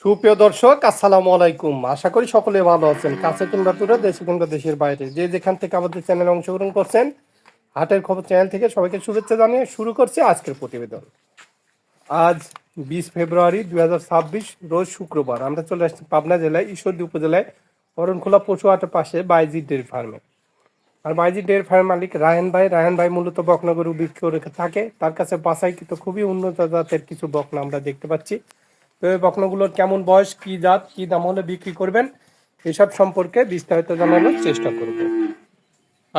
সুপ্রিয় দর্শক, আসসালামু আলাইকুম। আশা করি সকলে ভালো আছেন। কাছে কিংবা দূরে, দেশে কিংবা দেশের বাইরে, যে যেখান থেকে আমাদের চ্যানেলে অংশগ্রহণ করছেন, হাটের খবর চ্যানেল থেকে সবাইকে শুভেচ্ছা জানিয়ে শুরু করছি আজকের প্রতিবেদন। আজ 20 ফেব্রুয়ারি 2026, রোজ শুক্রবার। আমরা চলে আসছি পাবনা জেলায় ঈশ্বরদী উপজেলায় অরণখোলা পশু হাটের পাশে বাইজি ডেয়ারি ফার্মে। আর বাইজি ডেয়ারি ফার্ম মালিক রায়হান ভাই মূলত বকনা গরু বিক্রি করে থাকে। তার কাছে বাছাইকৃত খুবই উন্নত জাতের কিছু বকনা আমরা দেখতে পাচ্ছি। তো এই বকনাগুলোর কেমন বয়স, কি জাত, কি দাম হলে বিক্রি করবেন, এসব সম্পর্কে বিস্তারিত জানানোর চেষ্টা করব।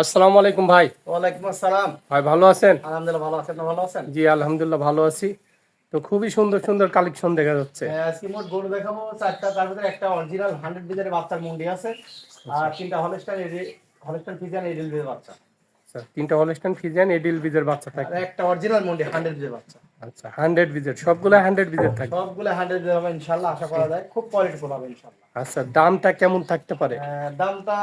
আসসালামু আলাইকুম ভাই। ওয়ালাইকুম আসসালাম। ভাই ভালো আছেন? আলহামদুলিল্লাহ ভালো আছেন। ভালো আছেন? জি আলহামদুলিল্লাহ ভালো আছি। তো খুবই সুন্দর সুন্দর কালেকশন দেখা যাচ্ছে। আজকে মোট গরু দেখাবো চারটা, তার ভিতরে একটা অরিজিনাল 100 বিজের বাচ্চার মুন্ডি আছে, আর তিনটা হলস্টাইন ফিজিয়ান এডিল বিজের বাচ্চা। আচ্ছা, তিনটা হলস্টাইন ফ্রিজিয়ান এডিল বীজের বাচ্চা থাকে। আর একটা অরিজিনাল মুন্ডি 100 বিজের বাচ্চা। আচ্ছা, 100 বীজের, সবগুলো 100 বীজের থাকে? সবগুলো 100 বিজের হবে ইনশাআল্লাহ, আশা করা যায় খুব কোয়ালিটিফুল হবে ইনশাআল্লাহ। আচ্ছা, দামটা কেমন থাকতে পারে? দামটা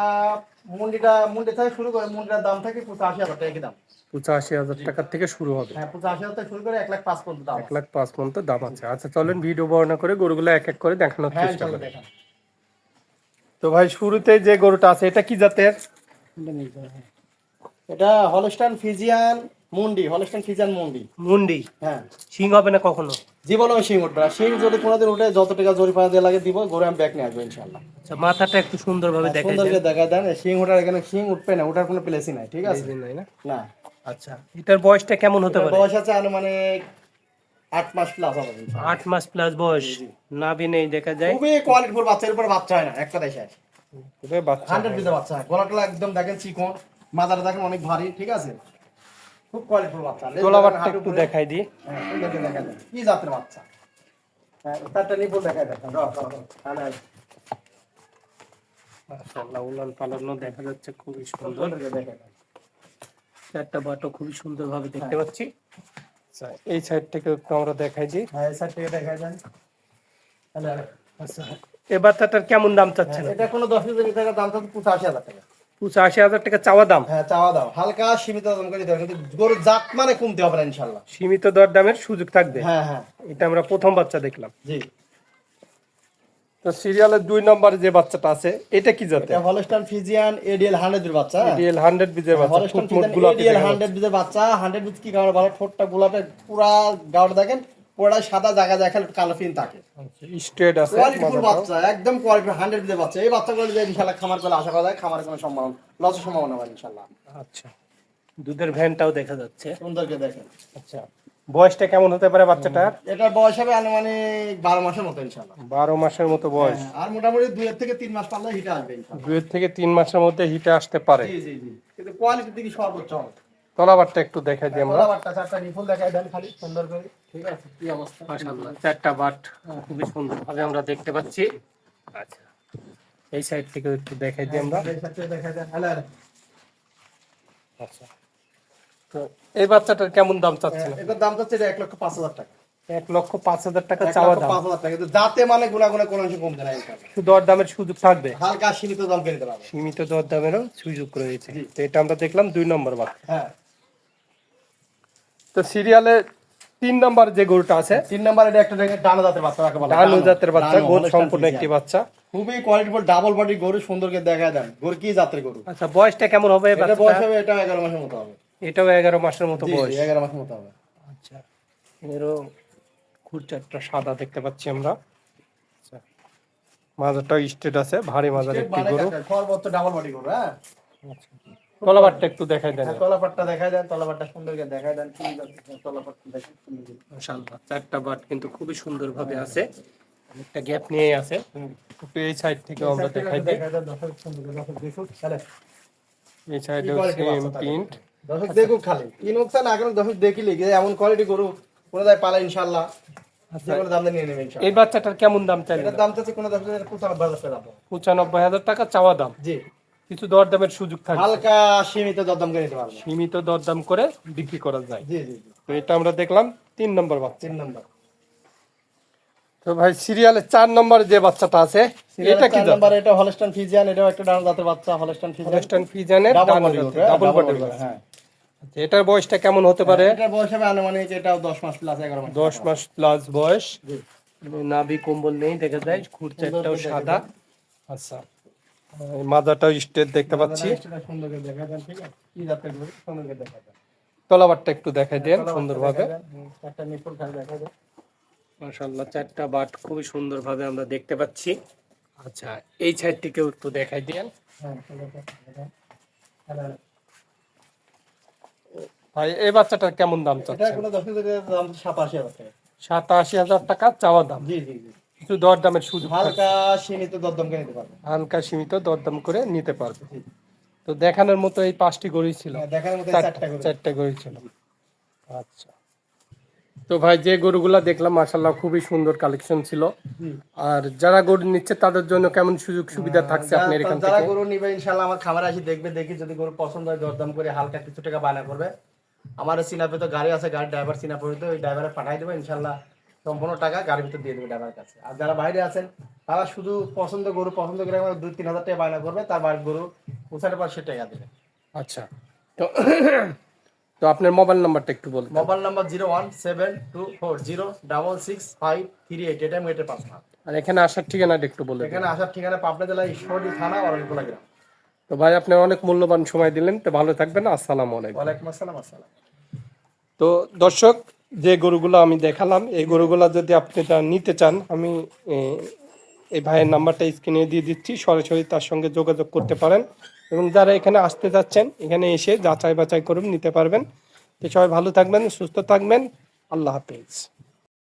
মুন্ডি থেকে শুরু করে মুন্ডিটার দাম থাকে 85,000 টাকা দাম। 85,000 টাকা থেকে শুরু হবে? হ্যাঁ, 85,000 থেকে শুরু করে 1,05,000 পর্যন্ত দাম। 1,05,000 পর্যন্ত দাম আছে। আচ্ছা চলেন ভিডিও বর্ণনা করে গরুগুলো এক এক করে দেখানোর হ্যাঁ চেষ্টা ইনশাআল্লাহ করি। দেখান। তো ভাই, শুরুতে যে গরুটা আছে এটা কি জাতের? এটা হলস্টাইন ফিজিয়ান মুন্ডি, হলস্টাইন ফিজিয়ান মুন্ডি। মুন্ডি? হ্যাঁ, সিং হবে না কখনো? জীবনে শিং উঠবে না। শিং যদি কোনোদিন উঠে যত টাকা জরিমানা দিয়ে লাগে দিব, গরু আমি ব্যাক নিয়ে আসবো ইনশাআল্লাহ। আচ্ছা, মাথাটা একটু সুন্দরভাবে দেখাই সুন্দর করে দেন। দেখা দেন। শিং ওঠার এখানে শিং উঠবে না, ওঠার কোনো প্লেসই নাই, ঠিক আছে? এই যে নাই না? না। আচ্ছা, এটার বয়সটা কেমন হতে এটার পারে? বয়স আছে আনুমানিক 8 মাস প্লাস হবে ইনশাআল্লাহ। 8 মাস প্লাস বয়স। নাভি নেই দেখা যায়। খুবই কোয়ালিটিফুল বাচ্চা, এর উপর বাচ্চা হয় না একটা দেশে। তবে বাচ্চা 100 পিসের বাচ্চা, গলাটা একদম দেখেন চিকন, মাথাটা দেখেন অনেক ভারী, ঠিক আছে? খুব কোয়ালিটিফুল বাচ্চা। তোলাবারটা একটু দেখাই দিই। হ্যাঁ, সুন্দর দেখা দেন কি জাতের বাচ্চা। হ্যাঁ, তারটা নিপুল দেখাই দেখেন। হ্যাঁ, মাশাআল্লাহ, উলান পালানো দেখা যাচ্ছে খুবই সুন্দর। সুন্দর করে দেখাই দেন। চারটা বাটও খুবই সুন্দরভাবে দেখতে পাচ্ছি। আচ্ছা, এই সাইড থেকে একটু আমরা দেখাই দিই। হ্যাঁ, এই সাইড থেকে দেখাই দেন। আচ্ছা, এই বাচ্চাটার কেমন দাম চাচ্ছেন? এটা কোনো 10 কেজি টাকা দাম তো 85,000 টাকা। 85,000 টাকা চাওয়া দাম? হ্যাঁ, চাওয়া দাও হালকা সীমিত দাম করে দিতে হবে, কিন্তু গরুর জাত মানে কমতে হবে না ইনশাআল্লাহ। সীমিত দর দামের সুযোগ থাকবে? হ্যাঁ হ্যাঁ এটা আমরা প্রথম বাচ্চা দেখলাম। জি। তো সিরিয়ালের 2 নম্বরে যে বাচ্চাটা আছে এটা কি জাতের? এটা হলস্টাইন ফিজিয়ান এডিএল 100 এর বাচ্চা। এডিএল 100 বীজের বাচ্চা। হলস্টাইন ফুটমুট ফিজিয়ান গোলাপি এডিএল দেখা 100 যাচ্ছে। এর বাচ্চা। 100 বিট কি কালার ভালো, ঠোঁটটা গোলাপে পুরা গাউট দেখেন, পুরা সাদা জায়গা দেখেন কালো ফিন থাকে। স্ট্রেট আছে কোয়ালিটিফুল মাথাটাও। বাচ্চা, একদম কোয়ালিটি 100 বিটের বাচ্চা। এই বাচ্চাগুলো যে ইনশাআল্লাহ খামার করলে আশা করা যায় খামারের কোনো সম্ভাবনা লসের সম্ভাবনা হয় ইনশাআল্লাহ। আচ্ছা, দুধের ভ্যানটাও দেখা যাচ্ছে। সুন্দর করে দেখেন। আচ্ছা, বয়সটা কেমন হতে পারে বাচ্চাটার? এটার বয়স হবে আনুমানিক 12 মাসের মতো ইনশাআল্লাহ। 12 মাসের মতো বয়স। হ্যাঁ, আর মোটামুটি 2 থেকে 3 মাস পারলে হিটে আসবে ইনশাআল্লাহ। 2 থেকে 3 মাসের মধ্যে হিটে আসতে পারে। জি জি জি, কিন্তু কোয়ালিটির দিকে সর্বোচ্চ হবে। তলাবারটা একটু দেখাই দিই আমরা। গলাবাটটা চারটা নিপুল দেখাই দেন খালি সুন্দর করে, ঠিক আছে? কি অবস্থা? মাশাআল্লাহ, চারটা বাট খুবই সুন্দরভাবে আমরা দেখতে পাচ্ছি। আচ্ছা, এই সাইড থেকে একটু দেখাই দিই আমরা। এই সাথে দেখাই দেন। হ্যালো আচ্ছা, তো এই বাচ্চাটার কেমন দাম চাচ্ছেন? এটার দাম হচ্ছে 1,05,000 টাকা। 1,05,000 টাকা চাওয়া দাম। 1,05,000 টাকা, কিন্তু দাঁতে মানে গুণাগুণে কোনো অংশ কমবে না ইনশাআল্লাহ। শুধু দর দামের সুযোগ থাকবে? হালকা সীমিত দাম করে দিতে পারবে। সীমিত দর দামেরও সুযোগ রয়েছে। তো এটা আমরা দেখলাম 2 নম্বর বাচ্চা। হ্যাঁ, তো সিরিয়ালে 3 নম্বর যে গরুটা আছে, 3 নাম্বার এটা একটা দেখেন ডানো জাতের বাচ্চা রাখা বলে। ডানো জাতের বাচ্চা, গোল সম্পূর্ণ একটি বাচ্চা। খুবই কোয়ালিটিফুল ডাবল বডি গরু, সুন্দর করে দেখায় দেন। গরু কি জাতের গরু? আচ্ছা, বয়সটা কেমন হবে এই এটা বয়স বাচ্চাটার? হবে, এটা 11 মাসের মতো হবে। এটাও 11 মাসের মতো জি, বয়স। 11 মাসের মতো হবে। আচ্ছা, এরও খুরচারটা সাদা দেখতে পাচ্ছি আমরা। আচ্ছা, মাজাটাও স্ট্রেট আছে, ভারী মাজার একটি গরু। সর্বোচ্চ ডাবল বডি গরু। হ্যাঁ, আচ্ছা, তলাবারটা একটু দেখাই দেন। তলাপাটটা দেখায় দেন, তলাপাটটা সুন্দর করে দেখায় দেন। কি জাতের তলাপাটটা দেখেন সুন্দর করে। মাশাআল্লাহ, চারটা বাট কিন্তু খুবই সুন্দরভাবে আছে, একটা গ্যাপ নিয়ে আছে। একটু এই সাইড থেকে আমরা দেখাই দিই। দেখায় দেন, দর্শক সুন্দর করে দর্শক দেখুক তাহলে। এই সাইডে কি quality সেম বাচ্চা থাকে? প্রিন্ট। দর্শক দেখুক খালি, কি নোকসান এখন দর্শক দেখিলে যে এমন কোয়ালিটি গরু কোনো দায় পালা ইনশাআল্লাহ। আচ্ছা, যে কোনো দাম দিয়ে নিয়ে নেবে ইনশাআল্লাহ। এই বাচ্চাটার কেমন দাম চাইলেন? এটার দাম চাচ্ছে কোনো দর্শক 95,000 টাকা দাম। 95,000 টাকা চাওয়া দাম। জি, কিছু দরদামের সুযোগ থাকবে? হালকা সীমিত দরদাম করে নিতে পারবে। সীমিত দরদাম করে বিক্রি করা যায়। জি জি জি। তো এটা আমরা দেখলাম 3 নম্বর বাচ্চা। 3 নাম্বার। তো ভাই, সিরিয়ালে 4 নম্বর যে বাচ্চাটা আছে এটা কি 4 জাত? নাম্বার এটা হলস্টাইন ফিজিয়ান, এটাও একটা ডানো জাতের বাচ্চা। হলস্টাইন ফিজিয়ান ওয়েস্টার্ন ফিজিয়ানের ডাবল ডাবল বডি গরু। Double body. হ্যাঁ, এটার বয়সটা কেমন হতে পারে? এটার বয়স হবে আনুমানিক এটাও 10 মাস প্লাস 11 মাস। 10 মাস প্লাস বয়স। জি। নাভি কম্বল নেই দেখা যায়, খুর চারটাও সাদা। আচ্ছা, এই মাজাটাও স্ট্রেট দেখতে পাচ্ছি। সুন্দর করে দেখা যান, ঠিক আছে? কি জাতের গরু সুন্দর করে দেখা যান। তলাবারটা একটু দেখাই দেন সুন্দরভাবে। একটা নিপুণ খাল দেখা যায়। মাশাআল্লাহ, চারটা বাট খুবই সুন্দরভাবে আমরা দেখতে পাচ্ছি। আচ্ছা, এই সাইডটিকেও একটু দেখাই দেন হ্যাঁ, সুন্দর করে দেখা যায়। আর ভাই। এই বাচ্চাটার কেমন দাম এটা চাচ্ছেন? কোনো 10 হাজার দাম 87,000 টাকা। 87,000 টাকা চাওয়া দাম। জি জি জি। কিছু দরদামের সুযোগ থাকবে। হালকা সীমিত দরদাম করে নিতে পারবেন। হালকা সীমিত দরদাম করে নিতে পারবে। তো দেখানোর মতো এই 5টি গরু ছিল, হ্যাঁ, দেখার মতো চারটা চারটা করে। চারটা গরু ছিল। আচ্ছা, তো ভাই যে গরুগুলা দেখলাম মাশাআল্লাহ খুবই সুন্দর কালেকশন ছিল। জি। আর যারা গরু নিচ্ছে তাদের জন্য কেমন সুযোগ সুবিধা থাকছে আপনার এখান যারা থেকে? গরু নিবে ইনশাআল্লাহ আমার খামারে আসি দেখবে, দেখি যদি গরু পছন্দ হয় দরদাম করে হালকা কিছু টাকা বায়না করবে। আমার চিনাপে তো গাড়ি আছে, গাড়ির ড্রাইভার চিনা পড়ে, ওই ড্রাইভারে পাঠাই দেবো ইনশাআল্লাহ। সম্পূর্ণ টাকা গাড়ির ভিতর দিয়ে দেবে ড্রাইভারের কাছে। আর যারা বাইরে আছেন তারা শুধু গরু পছন্দ করে আমার 2-3 হাজার টাকা বায়না করবে, তার বাড়ির গরু পৌঁছানোর পর সে টাকা দেবে। আচ্ছা, তো তো আপনার মোবাইল নাম্বারটা একটু বলুন। মোবাইল নাম্বার 01724066538, এটা আমি এটা পাবনা। আর এখানে আসার ঠিকানাটা একটু বলে দিন। এখানে আসার ঠিকানা পাবনা জেলা ঈশ্বরদী থানা অরণকুলা গ্রাম। তো ভাই আপনি অনেক মূল্যবান সময় দিলেন, তো ভালো থাকবেন। আসসালামু আলাইকুম। ওয়ালাইকুম আসসালাম। আসসালাম। তো দর্শক, যে গরুগুলো আমি দেখালাম এই গরুগুলো যদি আপনি তা নিতে চান, আমি এই ভাইয়ের নাম্বারটা স্ক্রিনে দিয়ে দিচ্ছি, সরাসরি তার সঙ্গে যোগাযোগ করতে পারেন। এবং যারা এখানে আসতে যাচ্ছেন এখানে এসে যাচাই বাছাই করে নিতে পারবেন। তো সবাই ভালো থাকবেন, সুস্থ থাকবেন। আল্লাহ হাফেজ।